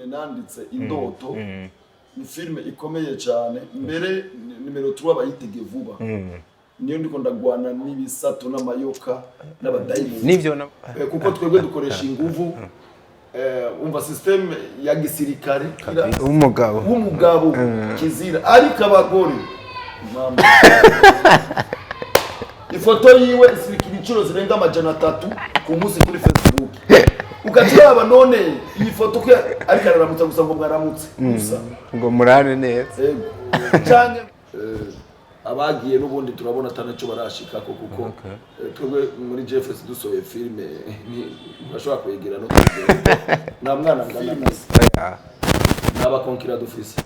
filime nanditse indoto ni filime ikomeye cyane mbere nimero 3 bayitege vuba niyo ndiko ndagwana n'ibisato n'amayoka n'abadayimoni nivyo kuko twebwe dukoresha inguvu umva system ya gisirikare umugabo kizira ariko abagore mama ifoto yiwe isirikira incuro zirenga 300 ku munsi kuri Facebook ukataba none iyi foto ko ariko araramutsa gusa ngo mwaramutse gusa ngo murane neza cyane abagiye n'ubundi turabona atanacho barashika ko kuko twebwe muri JFS dusoye filme ntibashobora kwegera no kwegera na mwana ngana nasa n'abakonkira dufise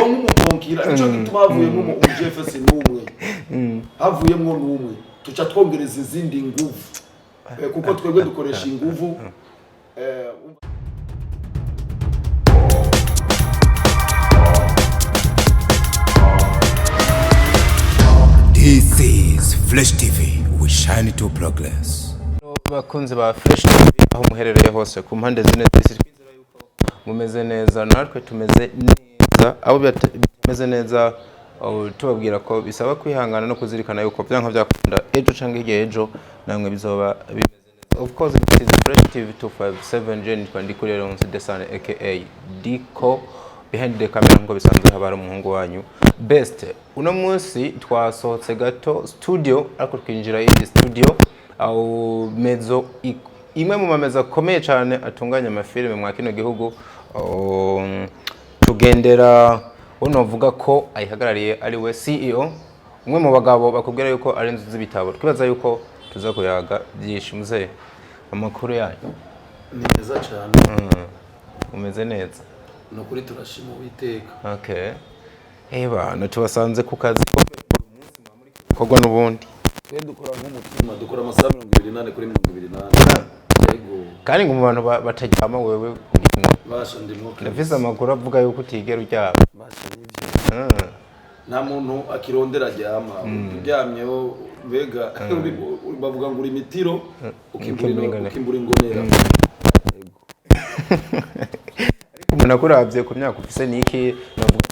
umukonkira cyo gituma havuyemo mu JFS n'umwe havuyemo n'umwe tuca twongereza izindi nguvu kuko twebwe dukoresha inguvu This is Flash TV, we shine to progress. Bakunze ba Flash TV aho muherereye hose ku mpande zine twizera yuko mumeze neza natwe tumeze neza abo bitameze neza tubabwira ko bisaba kwihangana no kuzirikana yuko byanka byakunda ejo cyangwa igihe ejo namwe bizoba bimeze neza. Of course it is Flash TV 257 Gen kandi kuri Ronse Desane aka Diko behind the camera ngo bisanzwe habara umuhungu wanyu best. Uno munsi twasohotse gato studio ariko twinjira iyi studio au mezo imwe mu mameza komeye cyane atunganya amafilme mwa kino gihugu tugendera unovuga ko ayihagarariye ari we CEO umwe mu bagabo bakubwira yuko ari inzu z'ibitabo twibaza yuko tuza kuyaga byinshi muze amakuru yanyu ni neza cyane umeze neza no kuri turashima Uwiteka. Okay. Eba natubasanze ku kazi ko umunsi muri kogwa nubundi. Twe dukora nk'umutima dukora amasaha 28 kuri 28. Yego. Kandi ngo mu bantu batajyama wewe basha ndimo. Ndafise amakuru avuga yuko utigera uryama. Basha nivyo. Nta muntu akirondera ajyama. Uryamyeho mbega bavuga ngo uri mitiro ukimbura ingonera. Yego. Umuntu akuravye ku myaka ufise niki navuga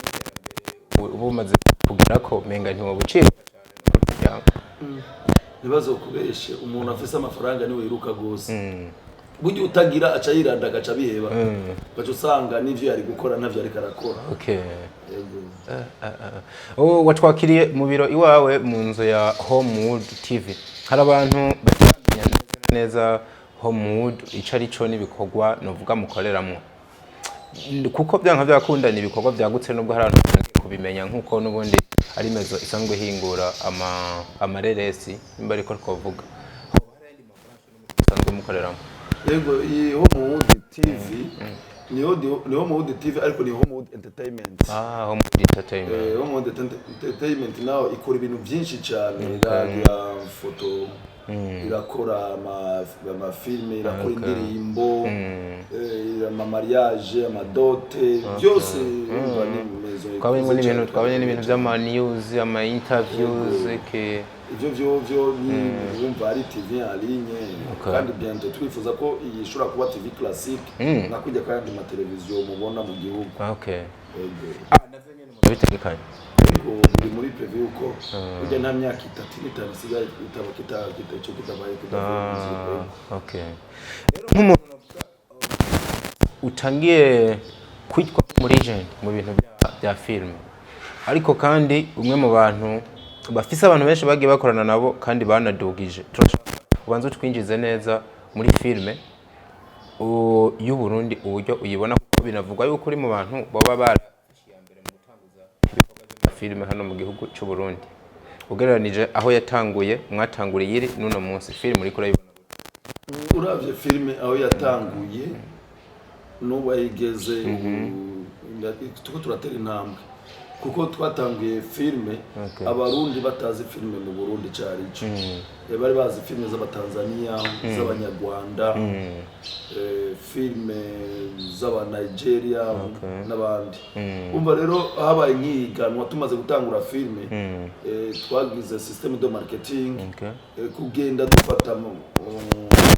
ubu maze kugira ko menga ntiwabucira cyane nibazo kubeshe umuntu afise amafaranga niwe yiruka gose buryo utagira aca yiranda gaca biheba gaca usanga nivyo yari gukora ntavyo ari karakora. Okay. Yego. Watwakiriye mu biro iwawe mu nzu ya Homewood TV hari abantu batamenya neza Homewood icarico n'ibikorwa novuga mukoreramo kuko byanka byakunda ni ibikorwa byagutse nubwo hari abantu kubimenya nkuko nubundi ari mezo isanzwe hingura amareresi nimba ariko twavuga isanzwe mukoreramo. Yego iyi Homewood TV ni Homewood TV ariko ni Homewood Entertainment. Homewood Entertainment. Homewood Entertainment naho ikora ibintu byinshi cyane iragira foto irakora amafilme irakora indirimbo ama mariage amadote byose umva ni mezo twabonye n'ibintu by'ama news ama interviews ke ivyo ni umva ari TV en ligne kandi bientôt twifuza ko yishura kuba TV classique nakujya kandi ma televiziyo mubona mu gihugu. Okay. Navenye mu bitegekanye biri muri preview uko ujya nta myaka 3 isigaye itaba kitabaye kudavuga. Okay. Rero nk'umuntu utangiye kwitwa muri agent mu bintu bya film ariko kandi umwe mu bantu bafise abantu benshi bagiye bakorana nabo kandi banadugije ubanza twinjize neza muri filme y'u Burundi uburyo uyibona kuko binavugwa yuko uri mu bantu baba barashiya mbere mu gutanguza ibikorwa bya filme hano mu gihugu cy'u Burundi ugereranije aho yatanguye mwatanguriye iri nuno munsi filme uri kurayibona uravye filme aho yatanguye n'ubu ayigeze tuko turatera intambwe kuko twatanguye filme abarundi batazi filme mu Burundi carico bari bazi filme z'abatanzania z'abanyarwanda filme z'aba Nigeria n'abandi umva rero habaye nkiganwa tumaze gutangura filme twagize system de marketing kugenda dufata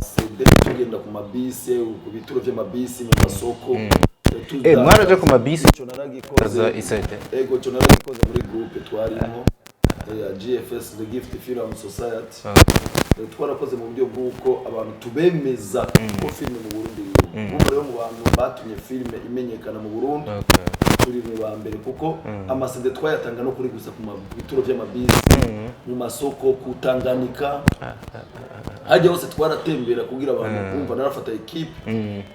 CD tugenda ku mabisi ku bituro by'amabisi mu masoko mwaraje ku mabisi cyo naragikoze isete ego cyo naragikoze muri groupe twarimo ya GFS the Gift Film Society twarakoze mu buryo bw'uko abantu tubemeza ko filime mu Burundi ubu rero mu bantu batumye filime imenyekana mu Burundi turi mu ba mbere kuko amasede twayatanga no kuri gusa ku bituro by'amabisi mu masoko kutanganika hajya hose twaratembera kugira abantu bumva narafata equipe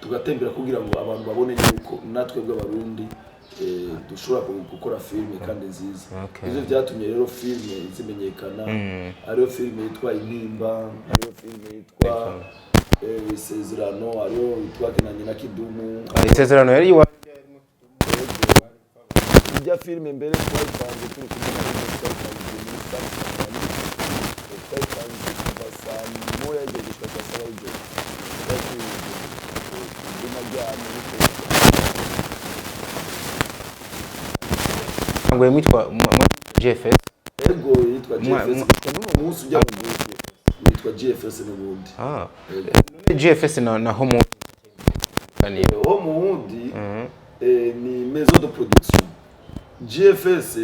tugatembera kugira ngo abantu babone yuko natwe bw'abarundi dushobora gukora filime kandi nziza ivyo byatumye rero filime zimenyekana ariyo filime yitwa Intimba ariyo filime yitwa Isezerano ariyo yitwa Kinanye na Kidumu Isezerano yari iwa ijya filime mbere twayipanze turi kumwe ngwe mwitwa GFS ego yitwa GFS kuno munsi ujya mu yitwa GFS n'ubundi GFS na Homo Homoudi ni maison de production GFS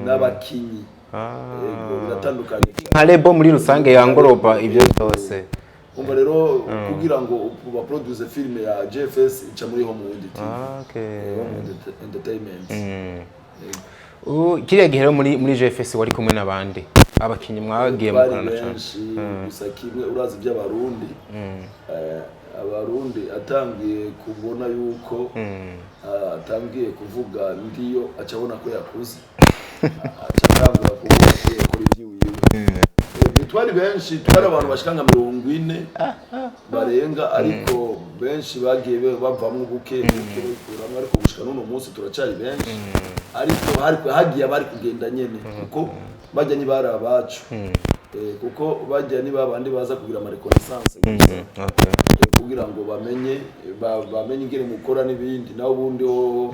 n'abakinyi ego biratandukanye nka lebo muri rusange ya ngoroba ibyo byose umva rero kugira ngo ba produce film ya GFS ica muri Homoudi Homoudi Entertainment kiriya gihe rero muri GFS wari kumwe n'abandi abakinyi mwagiye mukorana cyane gusa kimwe urazi by'abarundi abarundi atangiye kubona yuko atangiye kuvuga ndiyo acabona ko yakuze acatangura kubona ko yakora iby'iwiwe twari benshi twari abantu bashika nka 40 barenga ariko benshi bagiye bavamwe buke kuramwe ariko gushika none munsi turacari benshi ariko hagiye bari kugenda nyene kuko bajya ni bari abacu kuko bajya ni babandi baza kugira ama reconnaissance kugira ngo bamenye ingene mukora n'ibindi naho ubundi ho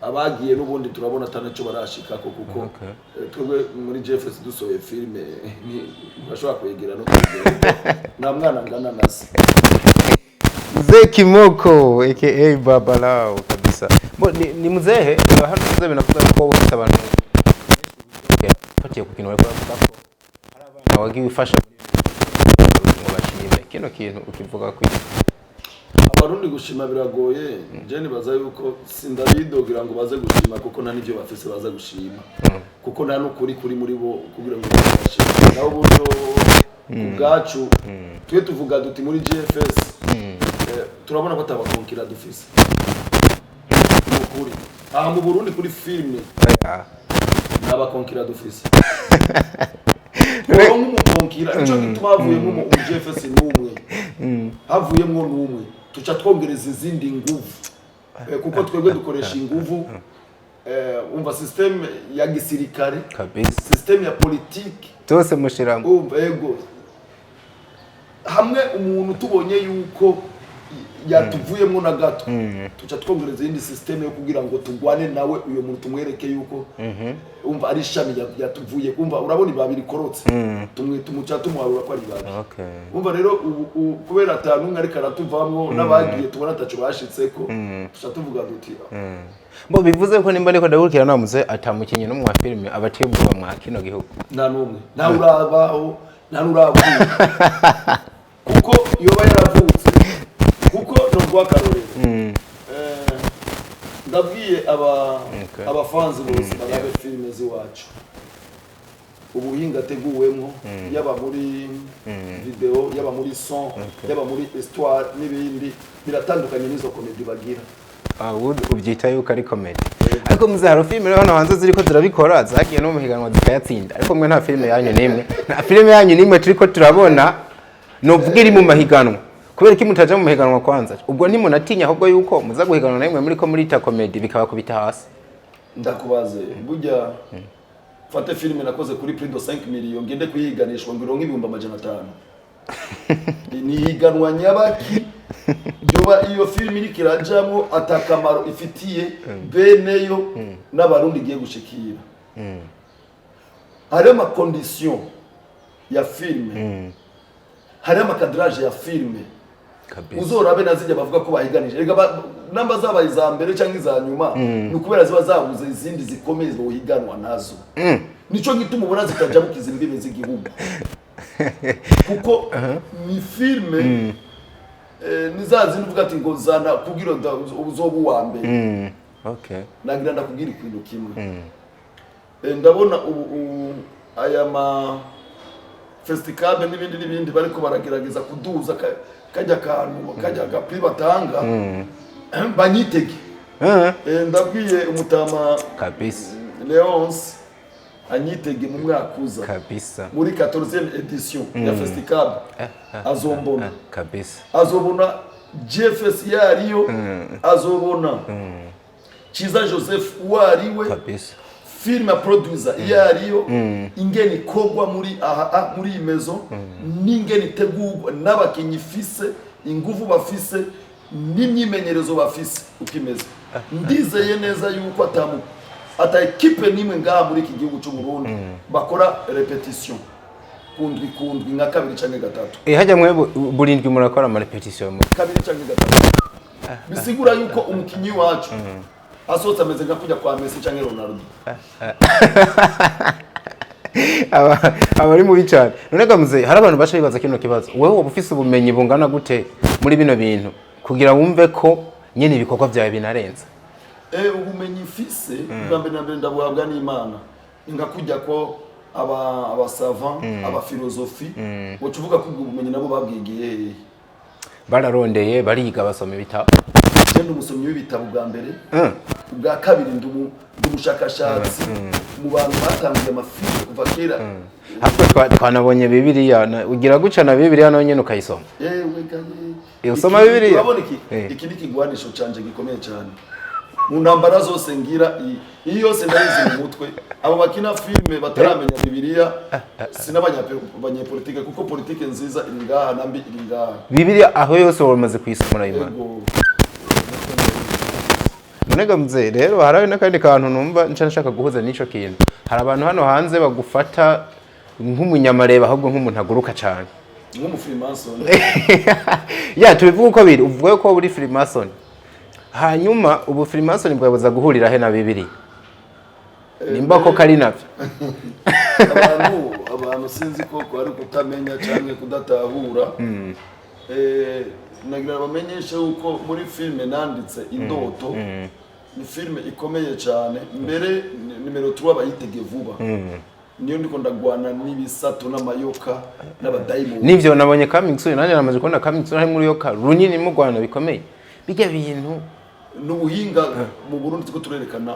abagiye n'ubundi turabona atanaco barashika kuko twebwe muri GFS dusohoye filime bashobora kwegera no kwegera na mwana ngana nasi Zeki Moko aka Babalao kabisa ni muzehe hano muzehe nakuza ko ufite abantu fatiye ku kintu bari kuvuga ko hari abana wagiye ufasha mu bashime kino kintu ukivuga ko abarundi gushima biragoye je nibaza yuko sindabidogira ngo baze gushima kuko nta nivyo bafise baza gushima kuko nta nukuri kuri muri bo kugira ngo bashime naho buryo ubwacu twe tuvuga duti muri GFS turabona ko tabakonkira dufise nukuri aha mu Burundi kuri filme nabakonkira dufise ko nk'umukonkira ico gitwavuyemo mu GFS n'umwe havuyemo n'umwe tuca twongereza izindi nguvu kuko twebwe dukoresha inguvu umva system ya gisirikare kabisa system ya politique tose mushiramo ego hamwe umuntu tubonye yuko yatuvuyemo na gato tuca twongereza indi system yo kugira ngo tugwane nawe uyo muntu tumwereke yuko umva ari shami yatuvuye umva urabona babiri korotse tumuca tumuharura ko ari babi umva rero kubera atanu ngari karatuvamwo nabagiye tubona atacu bashitseko tuca tuvuga duti bo bivuze ko nimba ariko ndagurikira namuze atamukinye no mu filime abatebwa mwa kino gihugu nta numwe nta urabaho nta uravuye kuko yoba yaravutse kuko no gwakarorero ndabwiye abafanzi bose barabe filime ziwacu ubuhinga teguwemwo yaba muri video yaba muri son yaba muri histoire n'ibindi biratandukanye n'izo comedy bagira ubyita yuko ari comedy ariko muzaharo filime rero hano hanze ziriko zirabikora zagiye no muhiganwa zikayatsinda ariko mwe nta filime yanyu nimwe nta filime yanyu nimwe turiko turabona no vuga iri mu mahiganwa kubera ko mutaje mu mahiganwa kwanza ubwo ntimunatinya ahubwo yuko muza guhiganwa namwe muri ko muri ta comedy bikaba kubita hasi ndakubaze burya fate filime nakoze kuri prix de 5 millions ngende kuyiganishwa ngo ironke 500 ni higanwa nyabaki byoba iyo filime iri kirajamo atakamaro ifitiye beneyo n'abarundi giye gushikira hari ama condition ya filime hari amakadrage ya filme uzorabe nazijya bavuga ko bahiganije rega namba zabaye za mbere cyangwa iza nyuma nukubera ziba zabuze izindi zikomeye zo higanwa nazo nico gituma ubona zitaja mukiza imbibe z'igihugu kuko ni filme nizazi nuvuga ati ngo zana kugira uzobu wa mbere okay nagira ndakubwira ikintu kimwe ndabona aya ma festival n'ibindi bariko baragerageza kuduza kajya kantu kajya gapri batanga banyitege ndabwiye umutama kabisa Leonce anyitege mu mwaka uza kabisa muri 14e edition ya festival azombona kabisa azobona JFS yariyo azobona Chiza Joseph wariwe kabisa film producer yariyo ingeni kogwa muri imezo n'ingeni tegurwa n'abakinyi fise ingufu bafise n'imyimenyerezo bafise ukimeze ndizeye neza yuko ata equipe nimwe ngaha muri iki gihugu cy'u Burundi bakora repetition kundwi nka kabiri canke gatatu hajya mwe burindwi murakora ama repetition kabiri canke gatatu bisigura yuko umukinyi wacu asotse ameze nka kujya kwa Messi canke Ronaldo abari mu bicane none gamuze hari abantu bacha bibaza kino kibazo wewe ubufise ubumenyi bungana gute muri bino bintu kugira wumve ko nyene ibikorwa byawe binarenza ubumenyi fise mbere ndabuhabwa n'Imana ingakujya ko aba savant aba philosophie ngo tuvuga ko ubumenyi nabo babwigiye bararondeye bariga basoma ibitabo cyane umusomyi w'ibitabo bwa mbere bwa kabiri ndumushakashatsi mu bantu batangiye amafilme kuva kera hapo twanabonye Bibiliya ugira guca na Bibiliya no nyene ukayisoma gaye usoma Bibiliya urabona iki nikigwanisho canje gikomeye cyane mu ntambara zose ngira iyi yose ndayizi mu mutwe abo bakina filme bataramenya Bibiliya sin'abanyapolitike kuko politike nziza iri ngaha nambi iri ngaha Bibiliya aho yose wamaze kuyisomera Imana Munega mzee rero harawe nakandi kantu numva nshaka guhuza nico kintu hari abantu hano hanze bagufata nk'umunyamareba ahubwo nk'umuntu aguruka cyane nk'umufrimason ya tubivuga uko biri uvuga ko uri freemason hanyuma ubu freemason bwabuza guhurira he na Bibiliya nimba ko kari navyo abantu sinzi ko ari kutamenya cyane kudatahura nagira bamenyeshe uko muri filme nanditse indoto ni filme ikomeye cyane mbere nimero 3 bayitege vuba niyo ndiko ndagwana n'ibisato n'amayoka n'abadaimoni nivyo nabonye coming soon nanje namaze kubona coming soon hari muri yoka runyini mu Rwanda bikomeye bijya bintu n'ubuhinga mu Burundi tuko turerekana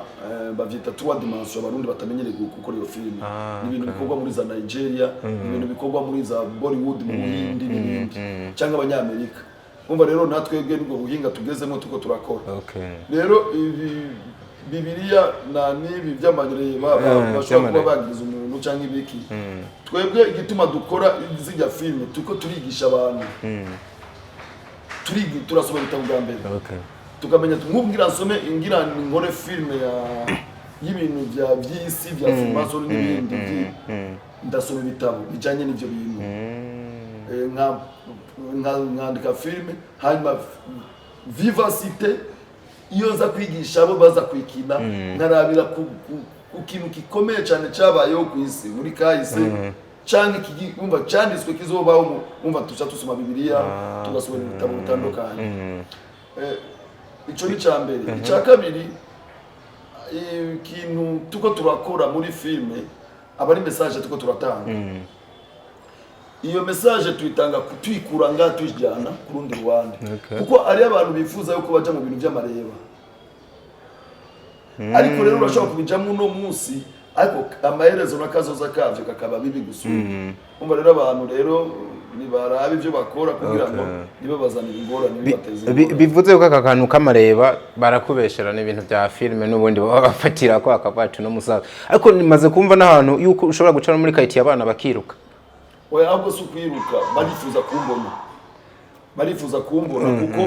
bavyita 3 dimension abarundi batamenyereye gukora iyo filme n'ibintu bikorwa muri za Nigeria ibintu bikorwa muri za Bollywood mu Buhindi n'ibindi cyangwa abanyamerika umva rero natwebwe nibwo buhinga tugezemo tuko turakora rero Bibiliya na nibi by'amanyereba bashobora kuba bagiriza umuntu cyangwa ibiki twebwe igituma dukora izijya filme tuko turigisha abantu turasoma ibitabo bwa mbere tukamenya tumubwira nsome ingira ngore filme y'ibintu by'isi bya filmason n'ibindi ndasoma ibitabo bijanye n'ivyo bintu nkandika filme hanyuma vivacité iyo za kwigisha abo baza kwikina nkarabira ku kintu gikomeye cyane cyabayeho ku isi muri kahise cyangwa umva cyanditswe kizobaho umva tuca tusoma Bibiliya tugasoma ibitabo bitandukanye ico ni cyambere icya kabiri ikintu tuko turakora muri filme abari message tuko turatanga iyo message tuyitanga kutwikura nga tujyana ku rundi Rwanda kuko ari abantu bifuza yuko baje mu bintu by'amareba ariko rero urashobora kubijamo no munsi ariko amaherezo nakazoza kavyo kakaba bibi gusura umva rero abantu rero nibarabe ibyo bakora kugira ngo nibe bazanira ingorane bibateze bivuze ko akakantu kamareba barakubeshera n'ibintu bya filme n'ubundi bafatira ko akabatu no musaza ariko nimaze kumva n'ahantu yuko ushobora gucara muri kayiti y'abana bakiruka oya ahubwo si ukwiruka barifuza kumbona kuko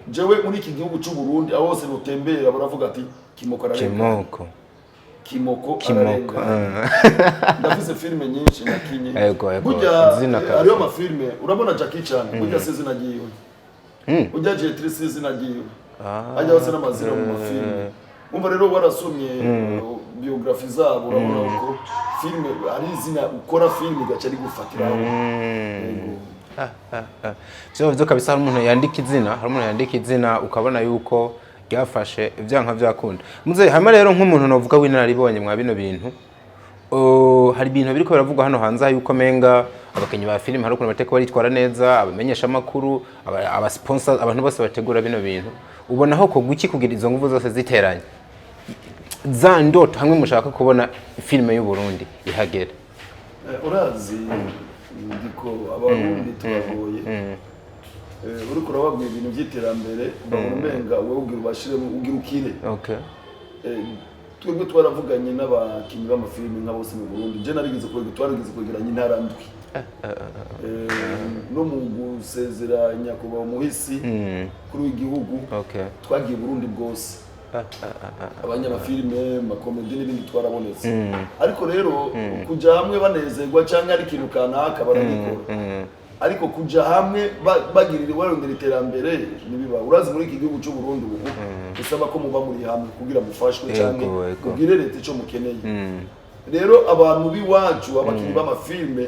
jewe muri iki gihugu cy'u Burundi aho hose nutembera baravuga ati kimoko kimoko ndavuze filime nyinshi nakinye burya ariyo amafilime urabona Jackie Chan burya sizina giwe burya Jetri sizina giwe ajya bose n'amazina mu mafilime umva rero warasomye biography zabo urabona ko filime ari izina ukora filime gacha ari gufatiraho byo kabisa hari umuntu yandika izina ukabona yuko byafashe ibyanka byakunda muze hama rero nk'umuntu novuga w'inararibonye mwa bino bintu hari ibintu biriko biravugwa hano hanze yuko menga abakenyi ba filime hari ukuntu bateka baritwara neza abamenyesha makuru aba sponsors abantu bose bategura bino bintu ubona aho ko guki kugira izo nguvu zose ziteranye za ndoto hamwe mushaka kubona filime y'u Burundi ihagera urazi ndiko abarundi tubagoye uriko urababwira ibintu by'iterambere bamumenga wowe ugira ubashiremo ugira ukire twebwe twaravuganye n'abakinyi b'amafilime nka bose mu Burundi je narigeze kwegeranya intara ndwi no mu gusezeranya kuba umuhisi kuri w'igihugu twagiye Burundi bwose abanyamafilime makomedi n'ibindi twarabonetse ariko rero kuja hamwe banezerwa cyangwa ari ikintu kanaka baragikora ariko kuja hamwe bagirira warondera iterambere nibiba urazi muri iki gihugu cy'u Burundi ubu bisaba ko muba muri hamwe kugira mufashwe cyane kugire leta ico mukeneye rero abantu biwacu abakinyi b'amafilme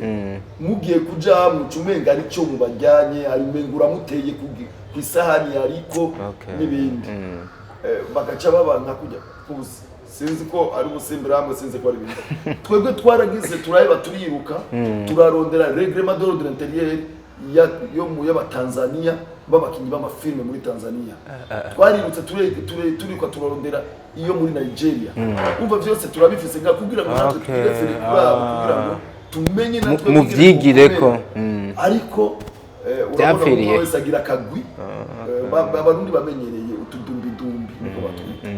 mugiye kuja hamwe cumenga ari cyo mubajyanye ari mengura muteye ku isahani ariko n'ibindi bagaca babanka kujya kubuza sinzi ko ari ubusimbira hamwe sinzi ko ari ibindi twebwe twaragize turaheba turiruka turarondera reglement d'ordre de l'intérieur yo mu y'abatanzania babakinyi b'amafilme muri Tanzania twarirutse turiko turarondera iyo muri Nigeria umva byose turabifise nga kugira ngo natwe twirefere kugira ngo tumenye natwe mu vyigireko ariko urabona ko wese agira kagwi abarundi bamenyereye utudumbi niko batwita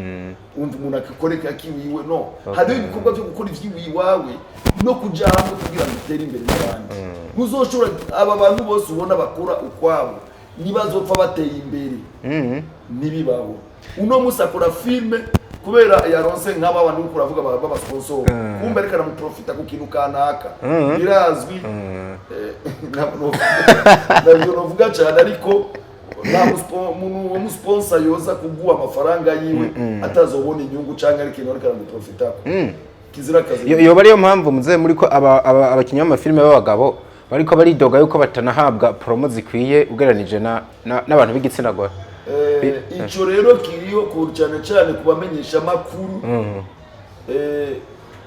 umva umuntu akikoreka kiwiwe no hari ibikorwa byo gukora ivy'iwawe no kuja hamwe kugira ngo utere imbere n'abandi muzoshora aba bantu bose ubona bakora ukwabo nibazopfa bateye imbere nibibaho uno musakora filme kubera yaronse nk'aba bantu kuravuga baba sponsor kumbe reka mu profita ku kintu kanaka birazwi nabyo novuga cyane ariko umuntu wo sponsor yoza kuguha amafaranga yiwe atazobona inyungu cyangwa ari kintu reka mu profita kizira kazi yo bari yo mpamvu muze muri ko abakinya amafilme b'abagabo bariko baridoga yuko batanahabwa promo zikwiye ugeranije n'abantu b'igitsina gore ico rero kiriyo ku cyane kubamenyesha makuru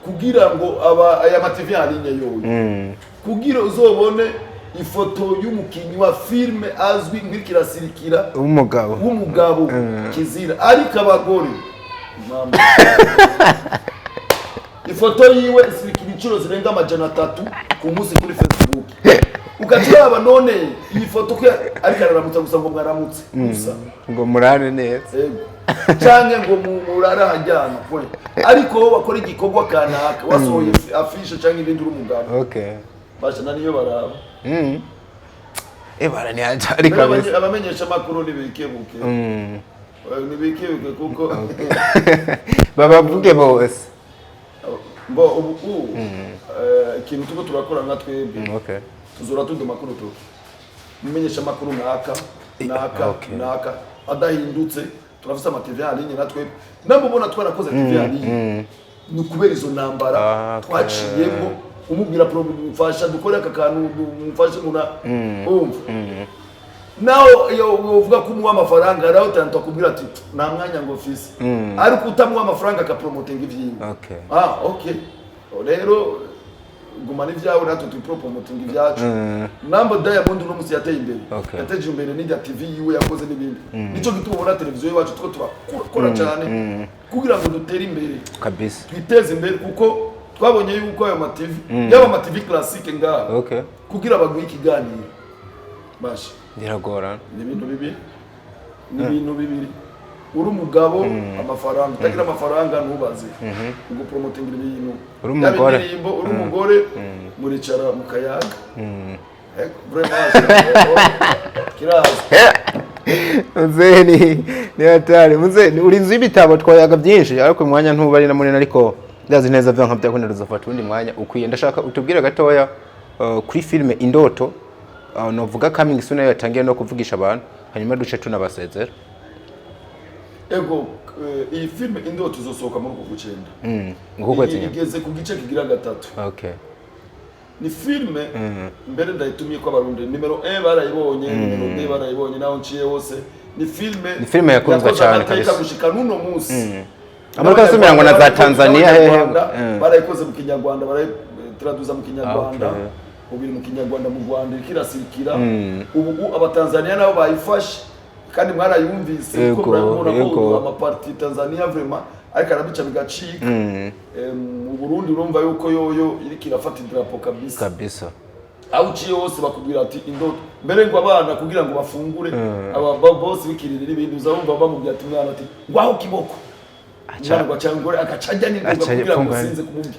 kugira ngo aya matv alinye yoyo kugira uzobone ifoto y'umukinyi wa filme azwi ngirikirasirikira umugabo kizira ariko abagore ifoto yiwe isirikira incuro zirenga 300 ku munsi kuri Facebook ukacuraba none iyi foto ko ariko araramutsa gusa ngo mwaramutse gusa ngo murare neza cyane ngo murara hajyana point ariko bakora igikorwa kanaka wasohoye afishe cyangwa ibindi umugabo basha naniyo baraba barani ari kabisa abamenyesha makuru nibikebuke nibikebuke kuko babavuge bose bo ubu ikintu tuko turakora nka twebwe tuzora tudo makuru to mumenyesha makuru naka adahindutse turafisa amativi alinye natwe namubona twarakoze TV alinye ni kubera izo nambara twaciyemo umubwira problem mfasha dukora aka kantu mfashe muna naho iyo uvuga ko umuha amafaranga naho tanto kubwira ati nta mwanya ngo office ariko utamuha amafaranga ka promoting ivyiwe okay rero gumana ivyawe natwe tu promoting ivyacu namba Diamond no musi yateye imbere yateje imbere n'ijya TV yiwe yakoze n'ibindi nico gituma ubona televiziyo yacu two turakora cyane kugira ngo dutere imbere kabisa twiteze imbere kuko twabonye yuko ayo ma TV yaba ma TV classique ngaho kugira baguye ikiganiro bashi biragora ni ibintu bibiri uri umugabo amafaranga utagira amafaranga ntubaze ngo promoting ibintu uri umugore muricara mukayaga Muzeni ni hatari muze uri nzu y'ibitabo twayaga byinshi ariko umwanya ntubari na munene ariko ndazi neza vya nkabya ko ndazofata undi mwanya ukwiye ndashaka utubwire gatoya kuri filme Indoto novuga coming soon yatangiye no kuvugisha abantu hanyuma duce tunabasezera ego iyi filme Indoto izosohoka muri uku gucenda nguko atinya igeze ku gice kigira gatatu okay ni filme mbere ndayitumye ko abarundi nimero 1 barayibonye nimero 2 barayibonye naho nciye hose ni filme yakunzwe cyane kabisa gushika nuno munsi Amerika sumira ngo na za Tanzania hehe barayikoze mu Kinyarwanda baratraduza mu Kinyarwanda ubiri mu Kinyarwanda mu Rwanda kirasirikira ubu abatanzania nabo bayifashe kandi mwarayumvise ko murabona ko amaparti Tanzania vraiment ariko arabica bigacika mu Burundi urumva yuko yoyo iri kirafata idrapo kabisa aho uciye hose bakubwira ati Indoto mbere ngo abana kugira ngo bafungure aba boss bikirira ibintu uzabumva bamubwira ati mwana ati ngwaho kiboko cyangwa cyangwa akacajya ni kugira ngo sinze kumubwira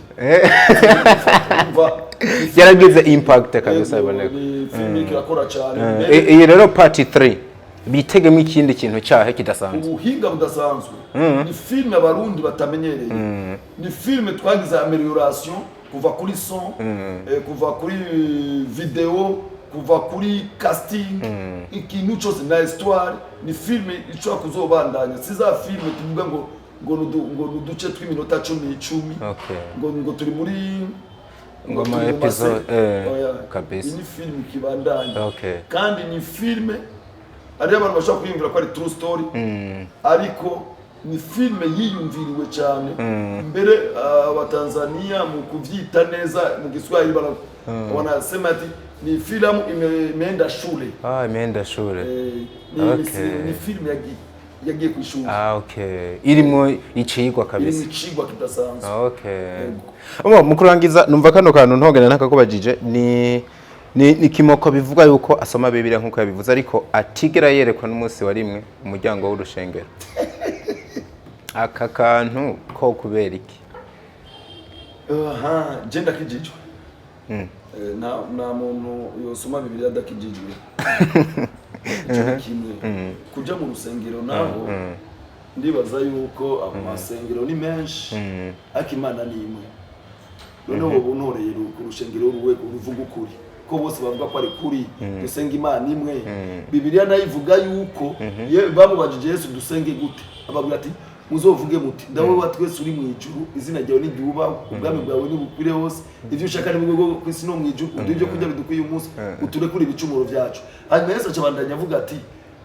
yaragize impact kabisa iboneka filme kirakora cyane iyi rero part 3 bitegemo ikindi kintu cyahe kidasanzwe ubuhinga budasanzwe ni filme abarundi batamenyereye ni filme twagize amelioration kuva kuri son kuva kuri video kuva kuri casting ikintu cyose na histoire ni filme ico kuzobandanya siza filme tuvuga ngo nuduce tw'iminota 10 ngo turi muri ngoma episode kabisa ni filme kibandanya kandi ni filme ari abantu bashaka kwiyumvira ko ari true story ariko ni filme yiyumviriwe cyane mbere abatanzania mu kuvyita neza mu Kiswahili wanasema ati ni filamu imeenda shule imeenda shule ni filme yagiye ku ishuri irimo icigwa kabisa irimo icigwa kidasanzwe mu kurangiza numva kano kantu ntogana nakakubajije ni kimoko bivuga yuko asoma Bibiliya nkuko yabivuze ariko atigera yerekwa n'umunsi wa rimwe umuryango w'urushengero aka kantu ko kubera iki genda kijijwe na muntu yosoma Bibiliya adakijijwe kimwe kuja mu rusengero naho ndibaza yuko amasengero ni menshi ariko Imana ni imwe noneho ubu ntoreye ku rushengero ruwe uruvuga ukuri ko bose bavuga ko ari kuri dusenga Imana imwe Bibiliya nayo ivuga yuko bamubajije Yesu dusenge gute ababwira ati muzovuge muti ndawe watwese uri mu ijuru izina ryawe niryubaho ubwami bwawe nibukire hose ivyo ushaka nibwo ku isi no mu ijuru udivyo kujya bidukwiye umunsi uturekure ibicumuro byacu hanyuma Yesu acabandanya avuga ati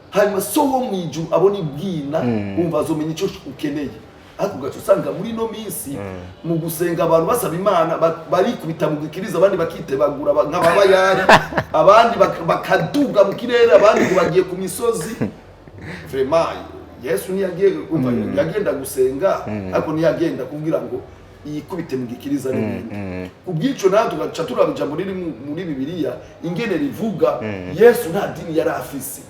hanyuma so wo mu ijuru abona ibwina umva azomenya ico ukeneye ariko gacu usanga muri no minsi mu gusenga abantu basaba Imana bari kubita mu gikiriza abandi bakitebagura nk'ababayari abandi bakaduga mu kirere abandi bagiye ku misozi vraiment Yesu niyagiye umva yagenda gusenga ariko niyagenda kugira ngo yikubite mu gikiriza n'ibindi kubwico naho tugaca turabija muri Bibiliya ingene rivuga Yesu nta dini yari afise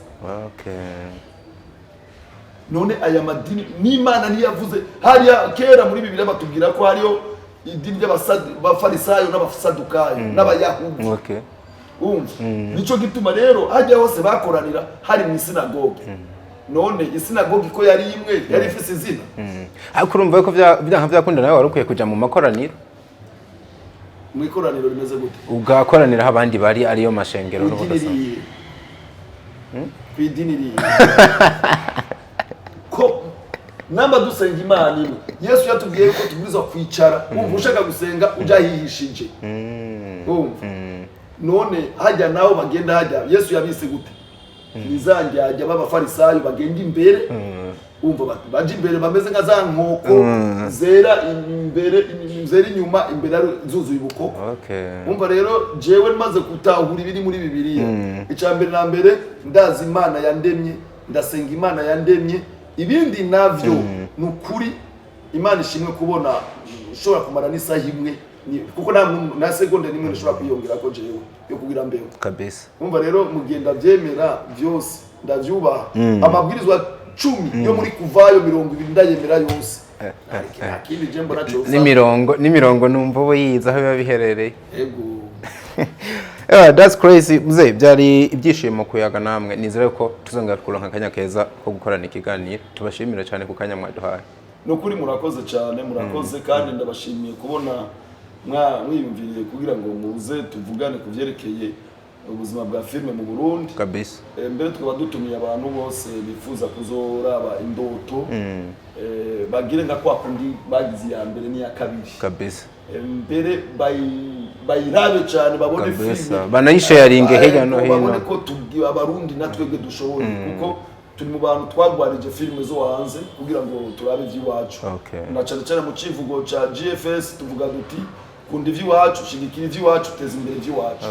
none aya madini n'Imana niyavuze hariya kera muri Bibiliya batubwira ko hariyo idini y'abafarisayo n'abasadukayo n'abayahudi umva nico gituma rero hajya hose bakoranira hari mu sinagoge none isinagogi ko yari imwe yari ifise izina ariko urumva ko byanka byakunda nawe warukwiye kuja mu makoraniro mu ikoraniro rimeze gute ugakoranira abandi bari ariyo mashengero no kudasa kwidiniri ko namba dusenga Imana imwe Yesu yatubwiye ko tubwirizwa kwicara umva ushaka gusenga uja hihishije none hajya naho bagenda hajya Yesu yabise gute nizange ajya b'abafarisayo bagenda imbere umva baje imbere bameze nka za nkoko zera imbere zera inyuma imbere zuzuye ubukoko umva rero jewe maze kutahura ibiri muri Bibiliya icambere na mbere ndazi Imana yandemye ndasenga Imana yandemye ibindi navyo nukuri Imana ishimwe kubona ushobora kumara n'isaha imwe kuko na segonde nimwe nshobora kwiyongera ko jewe yo kugira mbeho kabisa umva rero mugenda byemera byose ndavyubaha amabwirizwa 10 yo muri kuvayo 20 ndayemera yose akindi je mbona cyo n'imirongo numva bo yiza aho biba biherereye ego that's crazy muze byari ibyishimo kuyaga namwe nizere ko tuzongera kuronka akanya keza ko gukorana ikiganiro tubashimira cyane ku kanya mwaduhaye no kuri murakoze cyane murakoze kandi ndabashimiye kubona mwiyumviriye kugira ngo muze tuvugane kuvyerekeye ubuzima bwa filme mu Burundi kabisa. Mbere twaba dutumiye abantu bose bifuza kuzoraba indoto bagire nka kwa kundi bagize ya mbere n'iya kabiri kabisa. Mbere bayirabe cyane babone filme banayisharinge hirya no hino babone ko tugiye abarundi natwebwe dushoboye kuko turi mu bantu twagwarije filme zo hanze kugira ngo turabe ivy'iwacu. Na cyane cyane mu civugo ca GFS tuvuga duti kunda ivy'iwacu shigikira ivy'iwacu teza imbere ivy'iwacu.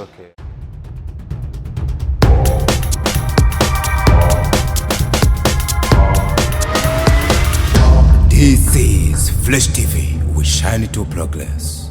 This is Flash TV. We shine to progress.